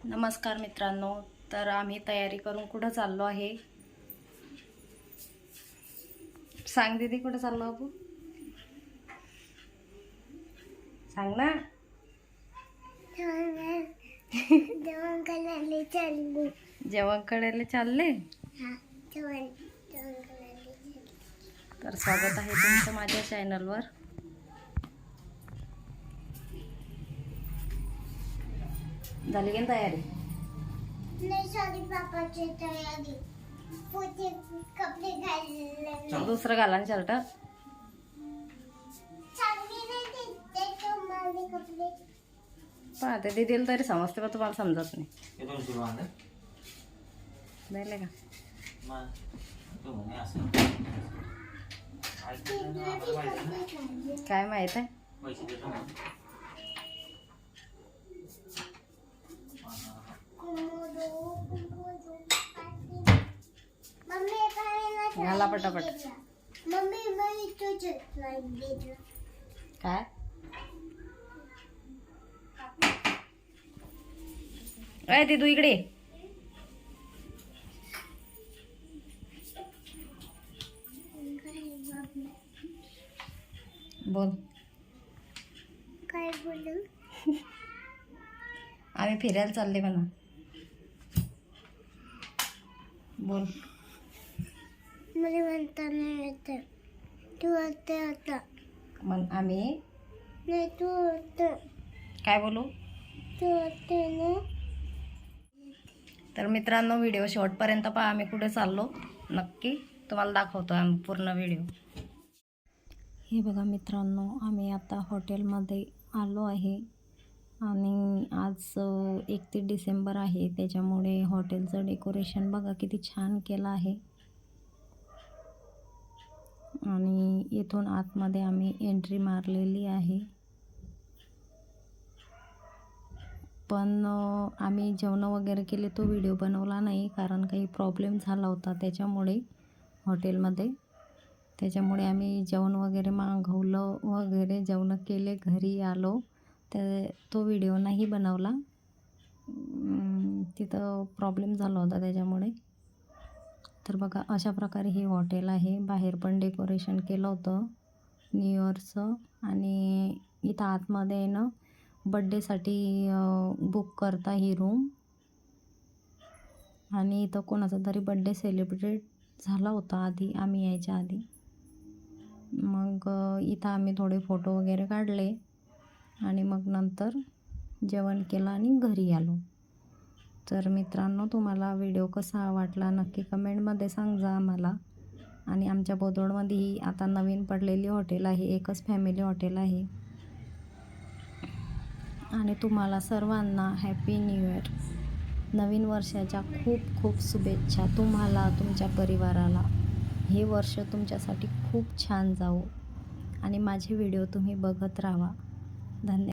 नमस्कार मित्रांनो, तर आम्ही तयारी करून कुठं चाललो आहे? सांग दीदी, कुठं चाललो आपण? सांग ना. जेवण करायला चाललो. जेवण करायला चालले? जेवण करायला. तर स्वागत आहे तुमचं माझ्या चॅनलवर. झाली की तयारी? नाही, सॉरी, पापाची तयारी. पुढचे कपडे घालले. दुसरं घाला ना शर्ट. चांगली नाही ते तुम्हाला कपडे. पाहते दीदीला तरी समजते, पण तुम्हाला समजत नाही. झाले का? काय माहित आहे? घाला पटापट. मम्मी मी तुझं काय अय दीदू इकडे ये. बोल. काय बोलू? आम्ही फिरायला चालले म्हणा. बोल. मला म्हणता नाही येत. तू होते आता. मग आम्ही नाही, तू होतं. काय बोलू? तू होते ना. तर मित्रांनो, व्हिडिओ शेवटपर्यंत पहा. आम्ही कुठे चाललो नक्की तुम्हाला दाखवतो आम्ही पूर्ण व्हिडिओ. हे बघा मित्रांनो, आम्ही आता हॉटेलमध्ये आलो आहे आणि आज 31 डिसेंबर आहे, त्याच्यामुळे हॉटेलचं डेकोरेशन बघा किती छान केलं आहे. आणि इथून आतमध्ये आम्ही एंट्री मारलेली आहे. पण आम्ही जेवण वगैरे केले, तो व्हिडिओ बनवला नाही कारण काही प्रॉब्लेम झाला होता त्याच्यामुळे हॉटेलमध्ये. त्याच्यामुळे आम्ही जेवण वगैरे मागवलं वगैरे, जेवण केले, घरी आलो, तो व्हिडिओ नाही बनवला. तिथं प्रॉब्लेम झाला होता त्याच्यामुळे. तर बघा, अशा प्रकारे हे हॉटेल आहे. बाहेर पण डेकोरेशन केलं होतं न्यू इयरचं. आणि इथं आतमध्ये आहे ना, बड्डेसाठी बुक करता ही रूम. आणि इथं कोणाचा तरी बड्डे सेलिब्रेट झाला होता आधी, आम्ही यायच्या आधी. मग इथं आम्ही थोडे फोटो वगैरे काढले आणि मग नंतर जेवण केलं आणि घरी आलो. तर मित्रांनो, तुम्हाला व्हिडिओ कसा वाटला नक्की कमेंटमध्ये सांगा आम्हाला. आणि आमच्या बोदवडमध्ये ही आता नवीन पडलेली हॉटेल आहे, एकच फॅमिली हॉटेल आहे. आणि तुम्हाला सर्वांना हॅपी न्यू इयर, नवीन वर्षाच्या खूप खूप शुभेच्छा. तुम्हाला, तुमच्या परिवाराला हे वर्ष तुमच्यासाठी खूप छान जावो आणि माझे व्हिडिओ तुम्ही बघत राहा. धन्यवाद.